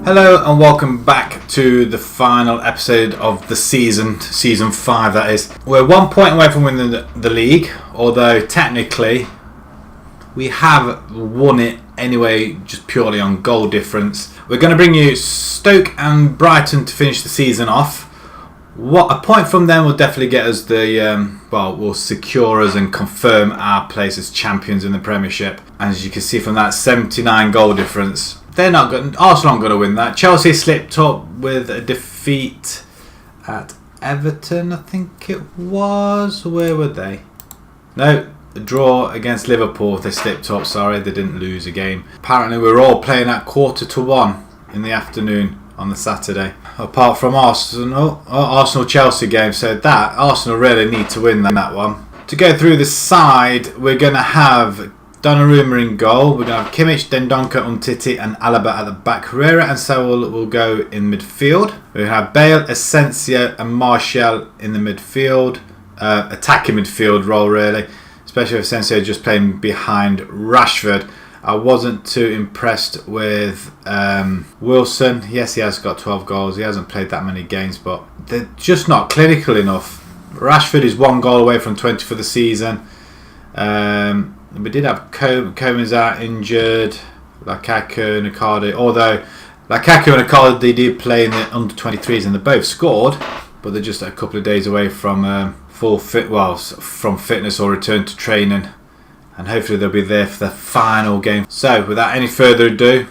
Hello and welcome back to the final episode of the season 5 that is. We're 1 point away from winning the league, although technically we have won it anyway, just purely on goal difference. We're going to bring you Stoke and Brighton to finish the season off. A point from them will definitely get us will secure us and confirm our place as champions in the Premiership. As you can see from that 79 goal difference, Arsenal aren't going to win that. Chelsea slipped up with a defeat at Everton, I think it was. Where were they? No, a draw against Liverpool. They slipped up, sorry, they didn't lose a game. Apparently we're all playing at 1:45 in the afternoon on the Saturday. Apart from Arsenal-Chelsea game, so that Arsenal really need to win that one. To go through the side, we're going to have Donnarumma in goal. We're going to have Kimmich, Dendoncker, Umtiti and Alaba at the back. Herrera and Sewell will go in midfield. We have Bale, Asensio and Martial in the midfield. Attacking midfield role really. Especially with Asensio just playing behind Rashford. I wasn't too impressed with Wilson. Yes, he has got 12 goals. He hasn't played that many games, but they're just not clinical enough. Rashford is 1 goal away from 20 for the season. We did have Coman's out injured, Lukaku and Icardi. Although Lukaku and Icardi did play in the under-23s and they both scored, but they're just a couple of days away from from fitness or return to training, and hopefully they'll be there for the final game. So without any further ado,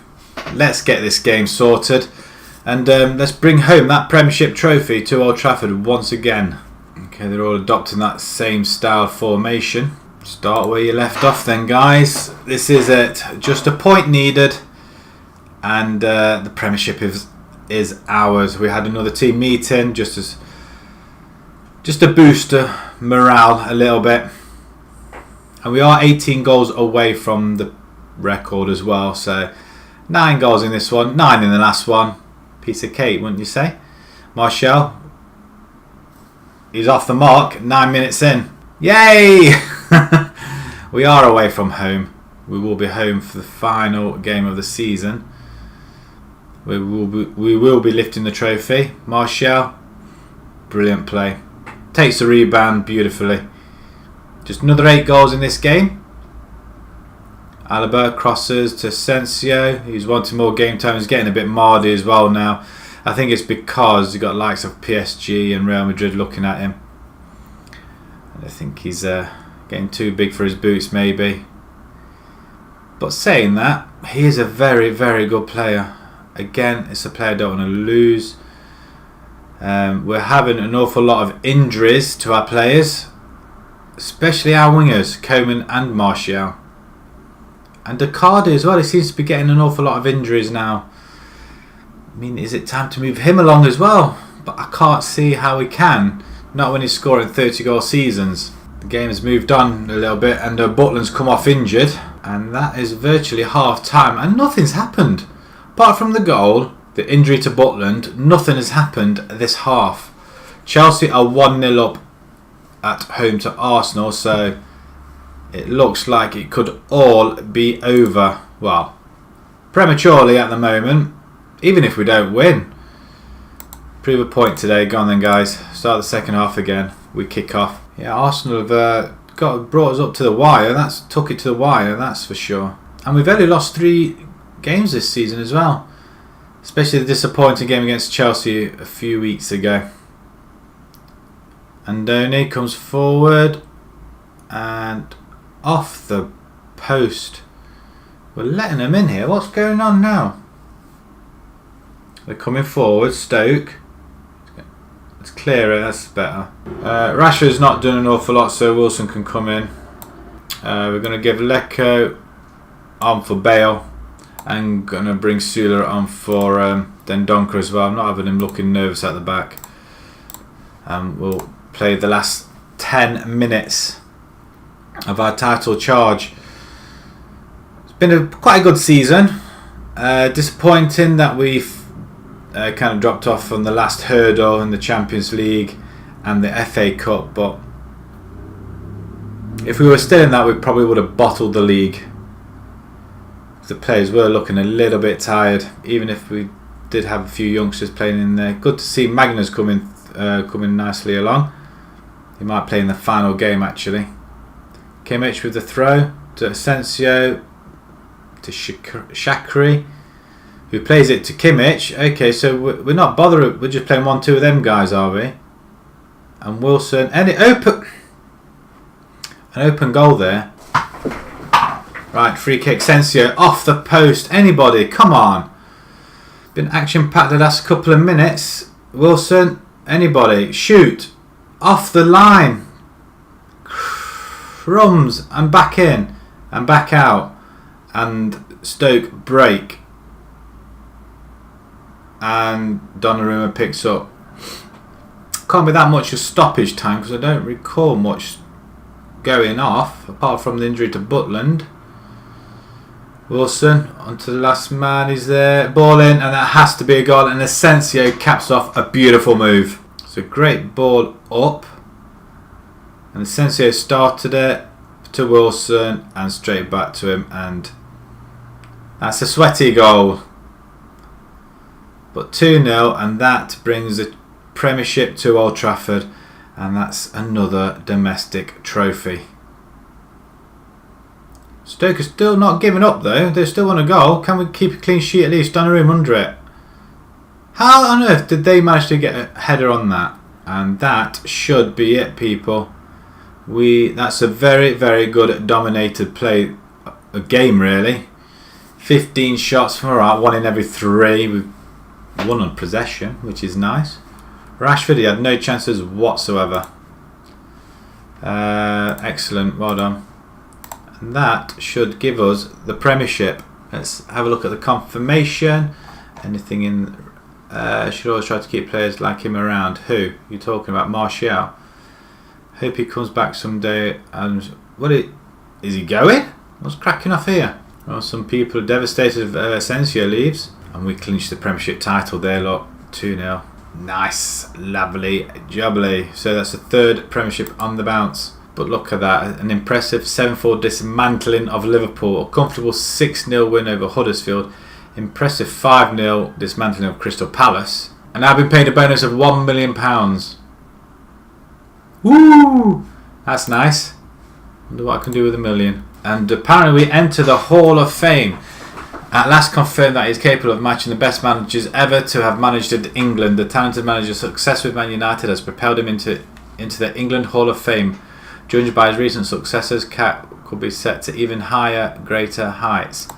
let's get this game sorted and let's bring home that Premiership trophy to Old Trafford once again. Okay, they're all adopting that same style formation. Start where you left off then, guys. This is it. Just a point needed and the Premiership is ours. We had another team meeting just to boost morale a little bit. And we are 18 goals away from the record as well. So 9 goals in this one, 9 in the last one. Piece of cake, wouldn't you say? Martial, he's off the mark, 9 minutes in. Yay! We are away from home. We will be home for the final game of the season. We will be lifting the trophy. Martial, brilliant play. Takes the rebound beautifully. Just another 8 goals in this game. Alaba crosses to Asensio. He's wanting more game time. He's getting a bit mardy as well now. I think it's because you've got likes of PSG and Real Madrid looking at him. I think he's getting too big for his boots maybe. But saying that, he is a very, very good player. Again, it's a player I don't want to lose. We're having an awful lot of injuries to our players, especially our wingers, Coman and Martial. And Icardi as well, he seems to be getting an awful lot of injuries now. I mean, is it time to move him along as well? But I can't see how he can, not when he's scoring 30 goal seasons. The game has moved on a little bit and Butland's come off injured, and that is virtually half time and nothing's happened. Apart from the goal, the injury to Butland, nothing has happened this half. Chelsea are 1-0 up at home to Arsenal, so it looks like it could all be over. Well, prematurely at the moment, even if we don't win. Prove a point today. Go on then, guys. Start the second half again. We kick off. Yeah, Arsenal have brought us up to the wire. Took it to the wire, that's for sure. And we've only lost 3 games this season as well. Especially the disappointing game against Chelsea a few weeks ago. Andoni comes forward and off the post. We're letting him in here. What's going on now? They're coming forward. Stoke. It's clearer. That's better. Rashford's not doing an awful lot, so Wilson can come in. We're going to give Lecco on for Bale. And going to bring Sula on for Dendoncker as well. I'm not having him looking nervous at the back. We'll play the last 10 minutes of our title charge. It's been quite a good season. Disappointing that we've kind of dropped off from the last hurdle in the Champions League and the FA Cup, but if we were still in that, we probably would have bottled the league. The players were looking a little bit tired, even if we did have a few youngsters playing in there. Good to see Magnus coming nicely along. He might play in the final game actually. Kimmich with the throw to Asensio, to Shaqiri, who plays it to Kimmich. Okay, so we're not bothering. We're just playing 1-2 of them guys, are we? And Wilson, an open goal there. Right, free kick. Asensio off the post. Anybody? Come on. Been action packed the last couple of minutes. Wilson, anybody? Shoot off the line. Crumbs, and back in and back out, and Stoke break, and Donnarumma picks up. Can't be that much of stoppage time because I don't recall much going off apart from the injury to Butland. Wilson onto the last man, he's there, ball in, and that has to be a goal, and Asensio caps off a beautiful move. It's a great ball up. And Asensio started it to Wilson and straight back to him, and that's a sweaty goal. But 2-0, and that brings the Premiership to Old Trafford, and that's another domestic trophy. Stoke are still not giving up though. They still want a goal. Can we keep a clean sheet at least? Donnarumma under it. How on earth did they manage to get a header on that? And that should be it, people. That's a very, very good dominated play, a game really. 15 shots, alright, 1 in every 3. We've won on possession, which is nice. Rashford, he had no chances whatsoever. Excellent, well done. And that should give us the Premiership. Let's have a look at the confirmation. Anything in... should always try to keep players like him around. Who? You're talking about Martial. Hope he comes back someday. And is he going? What's cracking off here? Well, some people are devastated if Asensio leaves, and we clinched the Premiership title there. Look, 2-0. Nice, lovely, jubbly. So that's the 3rd Premiership on the bounce. But look at that, an impressive 7-4 dismantling of Liverpool, a comfortable 6-0 win over Huddersfield, impressive 5-0 dismantling of Crystal Palace, and I've been paid a bonus of £1 million. Woo! That's nice. Wonder what I can do with $1 million. And apparently we enter the Hall of Fame. At last confirmed that he's capable of matching the best managers ever to have managed at England. The talented manager's success with Man United has propelled him into the England Hall of Fame. Judged by his recent successes, Cat could be set to even higher, greater heights.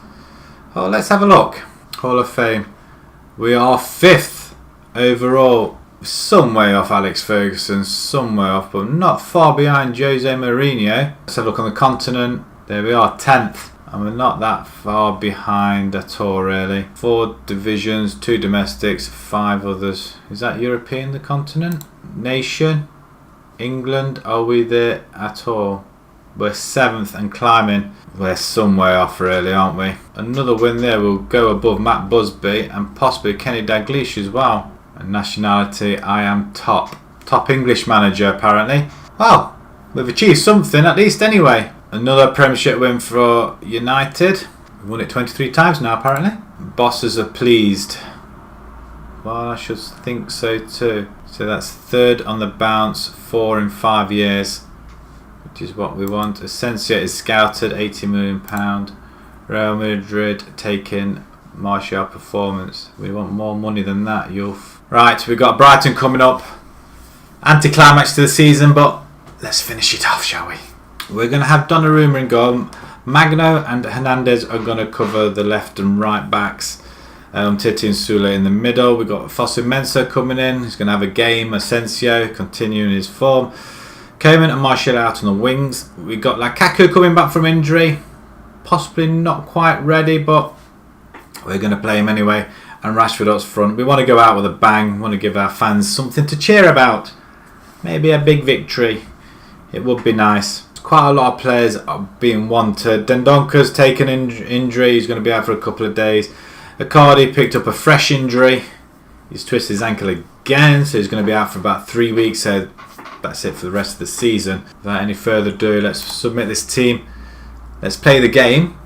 Oh, let's have a look. Hall of Fame. We are 5th overall. Some way off Alex Ferguson, some way off, but not far behind Jose Mourinho. Let's have a look on the continent. There we are, 10th. And we're not that far behind at all, really. 4 divisions, 2 domestics, 5 others. Is that European, the continent? Nation? England? Are we there at all? We're 7th and climbing. We're some way off, really, aren't we? Another win there will go above Matt Busby and possibly Kenny Dalglish as well. And nationality, I am top English manager, apparently. Well, we've achieved something at least anyway. Another Premiership win for United. We've won it 23 times now, apparently. Bosses are pleased. Well, I should think so too. So that's 3rd on the bounce, 4 in 5 years, which is what we want. Asensio is scouted, £80 million. Real Madrid taking Martial performance. We want more money than that, Yulf. Right, we've got Brighton coming up. Anticlimax to the season, but let's finish it off, shall we? We're going to have Donnarumma in goal. Magno and Hernandez are going to cover the left and right backs. Titi and Sule in the middle. We've got Fosu Mensah coming in. He's going to have a game. Asensio continuing his form. Koeman and Martial out on the wings. We've got Lukaku coming back from injury. Possibly not quite ready, but we're going to play him anyway. And Rashford up front. We want to go out with a bang. We want to give our fans something to cheer about. Maybe a big victory. It would be nice. Quite a lot of players are being wanted. Dendonka's taken injury. He's going to be out for a couple of days. Icardi picked up a fresh injury. He's twisted his ankle again, so he's going to be out for about 3 weeks. So that's it for the rest of the season. Without any further ado, let's submit this team. Let's play the game,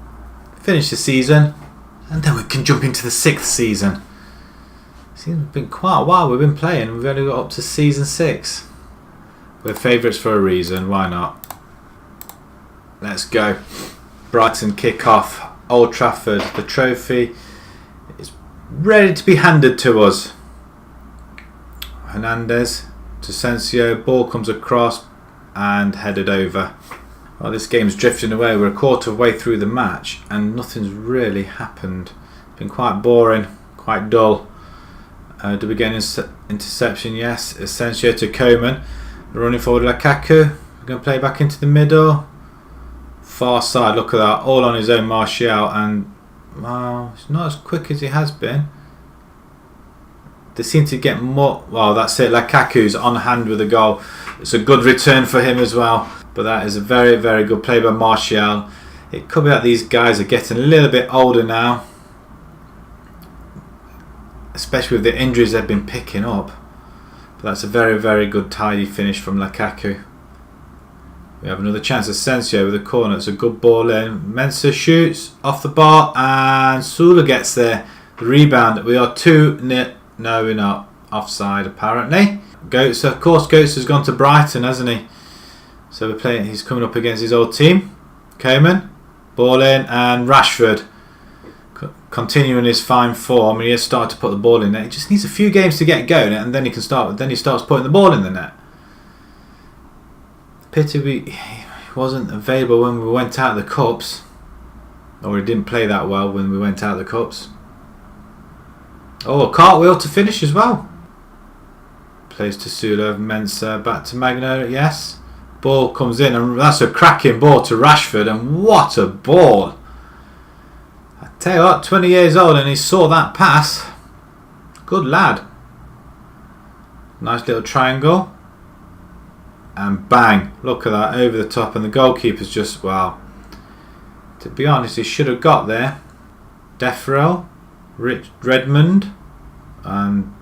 finish the season, and then we can jump into the 6th season. Seems it's been quite a while we've been playing. We've only got up to season 6. We're favourites for a reason. Why not? Let's go. Brighton kick off. Old Trafford. The trophy is ready to be handed to us. Hernandez to Sensio. Ball comes across and headed over. Well, this game's drifting away. We're a quarter of the way through the match and nothing's really happened. It's been quite boring, quite dull. Do we get an interception? Yes. Sensio to Coman. Running forward Lukaku. We're going to play back into the middle. Far side, look at that. All on his own, Martial. And, well, it's not as quick as he has been. They seem to get more. Well, that's it. Lukaku's on hand with a goal. It's a good return for him as well. But that is a very, very good play by Martial. It could be that these guys are getting a little bit older now. Especially with the injuries they've been picking up. But that's a very, very good tidy finish from Lukaku. We have another chance of Sensio with a corner. It's a good ball in. Mensah shoots off the bar and Sula gets there. The rebound. We are 2-0. No, we're not. Offside apparently. Goetz, of course, Goetz has gone to Brighton, hasn't he? So we're playing. He's coming up against his old team. Coman, ball in, and Rashford continuing his fine form. He has started to put the ball in there. He just needs a few games to get going, and then he can start. Then he starts putting the ball in the net. Pity he wasn't available when we went out of the cups, or he didn't play that well when we went out of the cups. Oh, a cartwheel to finish as well. Plays to Sula, Mensah, back to Magno. Yes, ball comes in, and that's a cracking ball to Rashford, and what a ball! I tell you what, 20 years old and he saw that pass. Good lad. Nice little triangle. And bang, look at that, over the top, and the goalkeeper's just, well, to be honest, he should have got there. Defrel, Redmond, and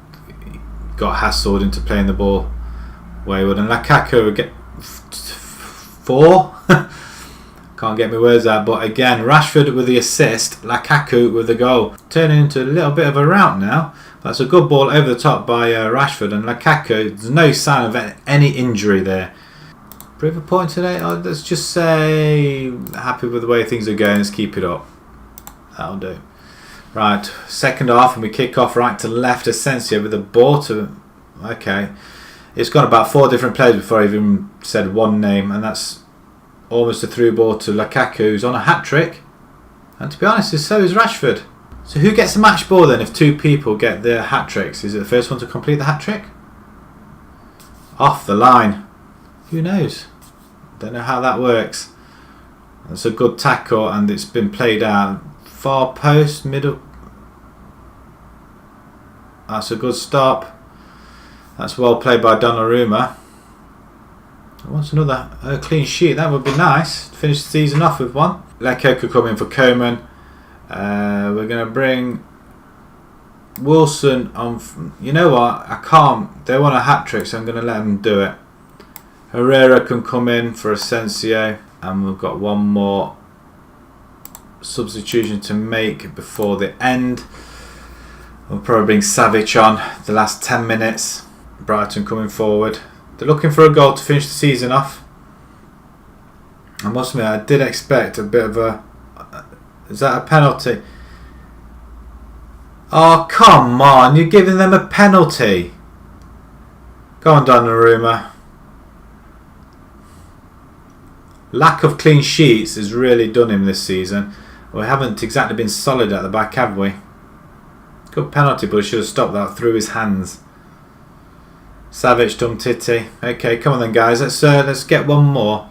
got hassled into playing the ball wayward, and Lukaku would get 4. Can't get my words out, but again, Rashford with the assist, Lukaku with the goal. Turning into a little bit of a rout now. That's a good ball over the top by Rashford, and Lukaku, there's no sign of any injury there. Prove a point today? Oh, let's just say happy with the way things are going, let's keep it up. That'll do. Right, second half, and we kick off right to left. Asensio with the ball to... Okay. It's gone about 4 different players before I even said one name, and that's almost a through ball to Lukaku, who's on a hat-trick. And to be honest, so is Rashford. So who gets the match ball then if 2 people get their hat-tricks? Is it the first one to complete the hat-trick? Off the line. Who knows? Don't know how that works. That's a good tackle, and it's been played out. Far post, middle. That's a good stop. That's well played by Donnarumma. What's another clean sheet? That would be nice. Finish the season off with one. Leko could come in for Coman. We're going to bring Wilson on. You know what? I can't. They want a hat-trick, so I'm going to let them do it. Herrera can come in for Asensio. And we've got one more substitution to make before the end. We'll probably bring Savic on the last 10 minutes. Brighton coming forward. They're looking for a goal to finish the season off. I must admit, I did expect a bit of a... Is that a penalty? Oh, come on. You're giving them a penalty. Go on, Donnarumma. Lack of clean sheets has really done him this season. We haven't exactly been solid at the back, have we? Good penalty, but he should have stopped that through his hands. Savic, Titi. Okay, come on then, guys. Let's get one more.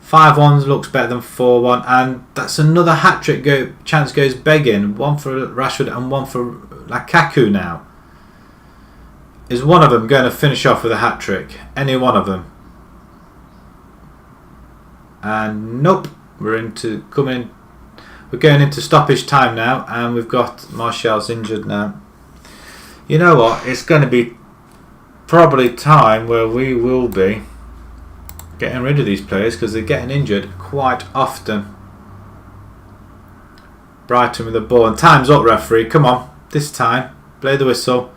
5-1 looks better than 4-1, and that's another hat-trick chance goes begging. One for Rashford and one for Lukaku now. Is one of them going to finish off with a hat-trick? Any one of them? And nope. We're going into stoppage time now, and we've got Martial's injured now. You know what? It's going to be probably time where we will be getting rid of these players because they're getting injured quite often. Brighton with the ball, and time's up, referee. Come on, this time, play the whistle.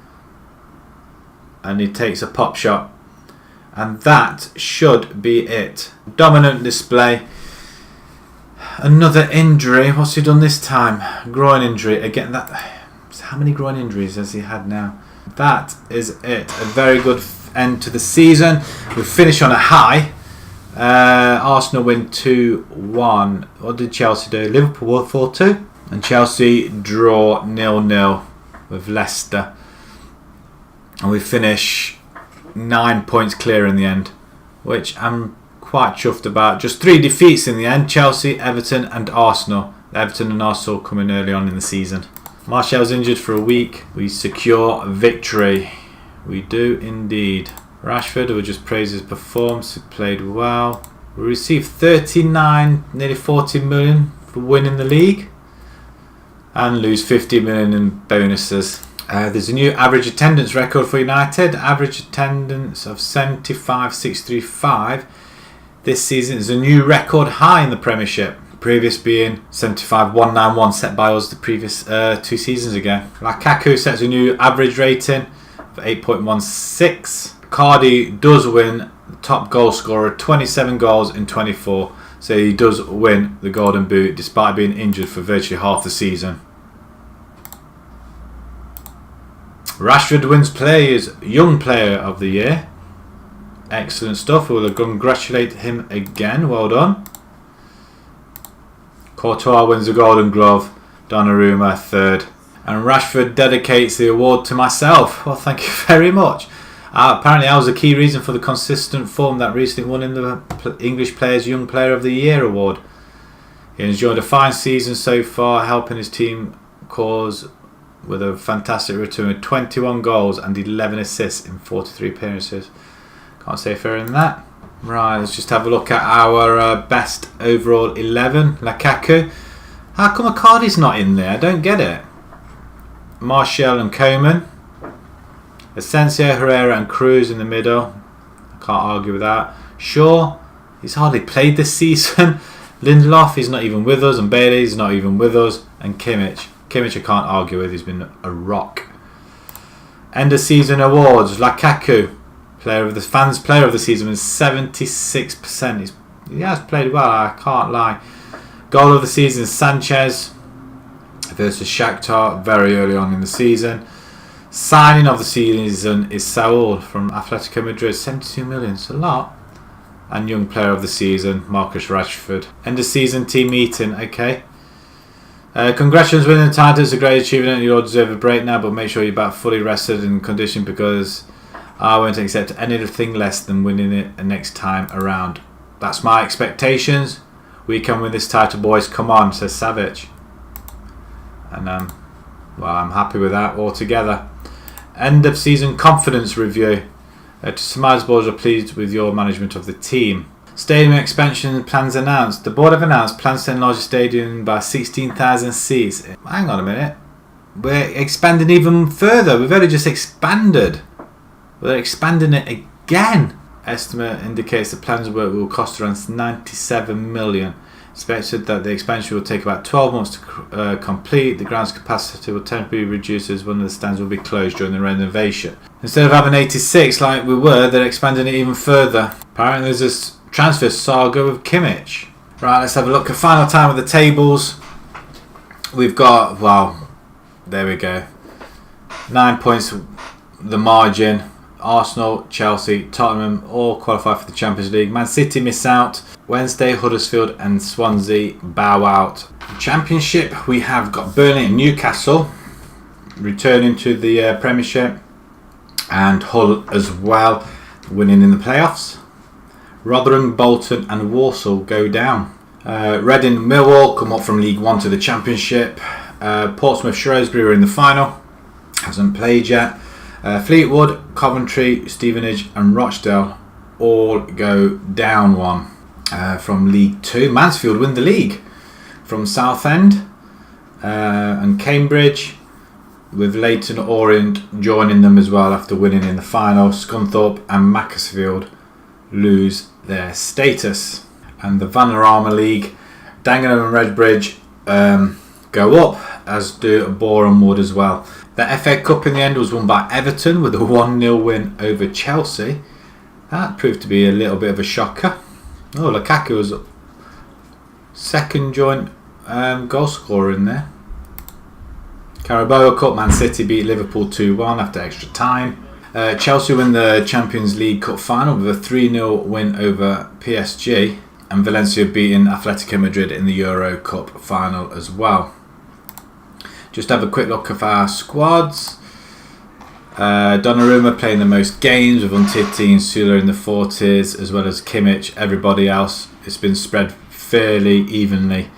and he takes a pop shot. And that should be it. Dominant display. Another injury. What's he done this time? Groin injury. Again, that. How many groin injuries has he had now? That is it. A very good end to the season. We finish on a high. Arsenal win 2-1. What did Chelsea do? Liverpool won 4-2. And Chelsea draw 0-0 with Leicester. And we finish 9 points clear in the end, which I'm quite chuffed about. Just 3 defeats in the end: Chelsea, Everton and Arsenal. Everton and Arsenal coming early on in the season. Martial's injured for a week. We secure victory. We do indeed. Rashford, we just praise his performance. He played well. We received 39, nearly 40 million for winning the league, and lose 50 million in bonuses. There's a new average attendance record for United. Average attendance of 75,635. This season is a new record high in the Premiership. Previous being 75,191 set by us the previous 2 seasons ago. Lukaku sets a new average rating of 8.16. Cardi does win the top goal scorer, 27 goals in 24. So he does win the Golden Boot despite being injured for virtually half the season. Rashford wins Young Player of the Year. Excellent stuff. We'll congratulate him again. Well done. Courtois wins the Golden Glove. Donnarumma third. And Rashford dedicates the award to myself. Well, thank you very much. Apparently I was a key reason for the consistent form that recently won in the English Players Young Player of the Year award. He enjoyed a fine season so far, helping his team cause with a fantastic return with 21 goals and 11 assists in 43 appearances. Can't say fairer than that. Right, let's just have a look at our best overall 11. Lukaku. How come Icardi's not in there? I don't get it. Martial and Koeman. Asensio, Herrera and Cruz in the middle. Can't argue with that. Shaw, he's hardly played this season. Lindelof, he's not even with us. And Bailey's not even with us. And Kimmich I can't argue with. He's been a rock. End of season awards. Lukaku, player of the season, was 76%. He has played well, I can't lie. Goal of the season, Sanchez versus Shakhtar very early on in the season. Signing of the season is Saul from Atletico Madrid, 72 million, it's a lot. And Young Player of the Season, Marcus Rashford. End of season team meeting, okay. Congratulations winning the title, it's a great achievement. You all deserve a break now, but make sure you're back fully rested and conditioned, because I won't accept anything less than winning it next time around. That's my expectations. We can win this title, boys. Come on, says Savic. And well, I'm happy with that altogether. End of season confidence review. To surmise, boards are pleased with your management of the team. Stadium expansion plans announced. The board have announced plans to enlarge the stadium by 16,000 seats. Hang on a minute. We're expanding even further. We've only just expanded. We're expanding it again. Estimate indicates the plans work will cost around 97 million. Expected that the expansion will take about 12 months to complete. The ground's capacity will temporarily reduce as one of the stands will be closed during the renovation. Instead of having 86 like we were, they're expanding it even further. Apparently there's this transfer saga with Kimmich. Right, let's have a look at final time of the tables. We've got, well, there we go. 9 points, the margin. Arsenal, Chelsea, Tottenham all qualify for the Champions League. Man City miss out. Wednesday, Huddersfield and Swansea bow out. Championship, we have got Burnley and Newcastle returning to the Premiership, and Hull as well, winning in the playoffs. Rotherham, Bolton and Walsall go down. Reading, Millwall come up from League One to the Championship. Portsmouth, Shrewsbury are in the final, hasn't played yet. Fleetwood, Coventry, Stevenage and Rochdale all go down one from League 2. Mansfield win the league from Southend and Cambridge, with Leyton Orient joining them as well after winning in the final. Scunthorpe and Macclesfield lose their status. And the Vanarama League, Dagenham and Redbridge go up, as do Boreham Wood as well. The FA Cup in the end was won by Everton with a 1-0 win over Chelsea. That proved to be a little bit of a shocker. Oh, Lukaku was second joint goal scorer in there. Carabao Cup, Man City beat Liverpool 2-1 after extra time. Chelsea win the Champions League Cup final with a 3-0 win over PSG. And Valencia beating Atletico Madrid in the Euro Cup final as well. Just have a quick look at our squads. Donnarumma playing the most games with Umtiti and Sula in the 40s, as well as Kimmich. Everybody else, it's been spread fairly evenly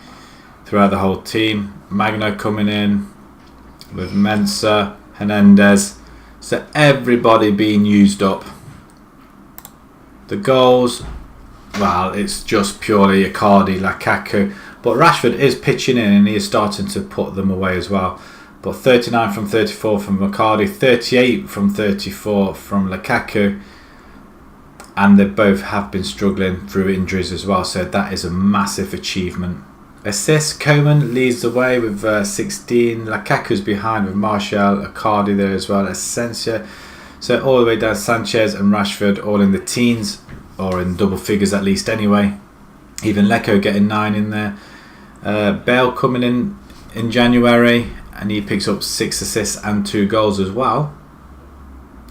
throughout the whole team. Magno coming in with Mensah, Hernandez. So everybody being used up. The goals, well, it's just purely Icardi, Lukaku. But Rashford is pitching in and he is starting to put them away as well. But 39 from 34 from Icardi, 38 from 34 from Lukaku. And they both have been struggling through injuries as well. So that is a massive achievement. Assists, Coman leads the way with 16. Lukaku's behind with Martial, Icardi there as well, Asensio. So all the way down, Sanchez and Rashford all in the teens, or in double figures at least anyway. Even Lecco getting 9 in there. Bale coming in January, and he picks up 6 assists and 2 goals as well.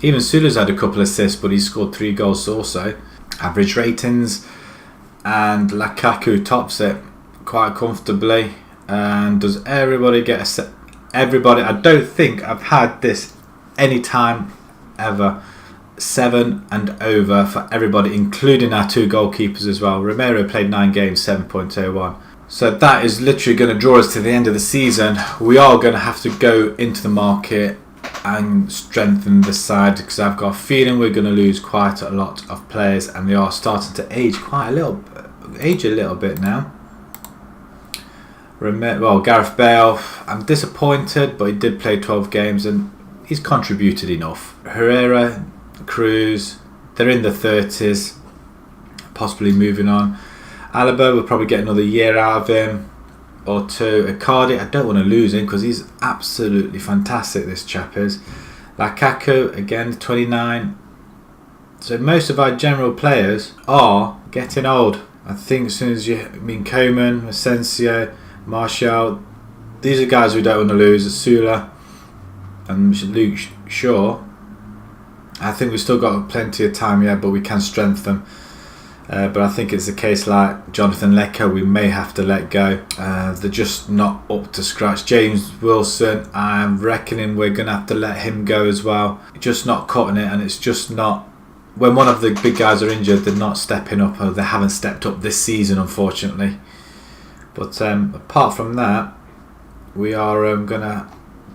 Even Sula's had a couple of assists, but he scored 3 goals also. Average ratings, and Lukaku tops it quite comfortably. And does everybody get everybody? I don't think I've had this any time ever. 7 and over for everybody, including our 2 goalkeepers as well. Romero played 9 games, 7.01. So that is literally going to draw us to the end of the season. We are going to have to go into the market and strengthen the side, because I've got a feeling we're going to lose quite a lot of players, and they are starting to age a little bit now. Well, Gareth Bale, I'm disappointed, but he did play 12 games and he's contributed enough. Herrera, Cruz, they're in the 30s, possibly moving on. Alaba will probably get another year out of him or 2. Icardi, I don't want to lose him because he's absolutely fantastic, this chap is. Lukaku, again 29. So most of our general players are getting old. I think as soon as Coman, Asensio, Martial, these are guys we don't want to lose. Sula and Luke Shaw. I think we've still got plenty of time yet, but we can strengthen them. But I think it's a case like Jonathan Lecco, we may have to let go. They're just not up to scratch. James Wilson, I'm reckoning we're going to have to let him go as well. Just not cutting it, and it's just not... When one of the big guys are injured, they're not stepping up, or they haven't stepped up this season, unfortunately. But apart from that, we are going to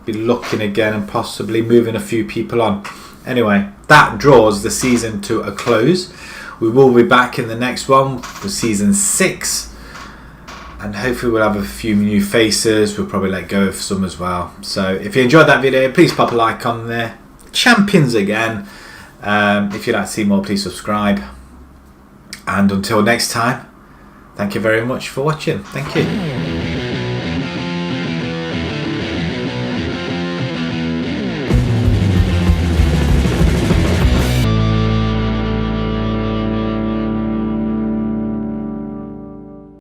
be looking again and possibly moving a few people on. Anyway, that draws the season to a close. We will be back in the next one for season 6, and hopefully we'll have a few new faces. We'll probably let go of some as well. So if you enjoyed that video, please pop a like on there. Champions again. If you'd like to see more, please subscribe. And until next time, thank you very much for watching. Thank you.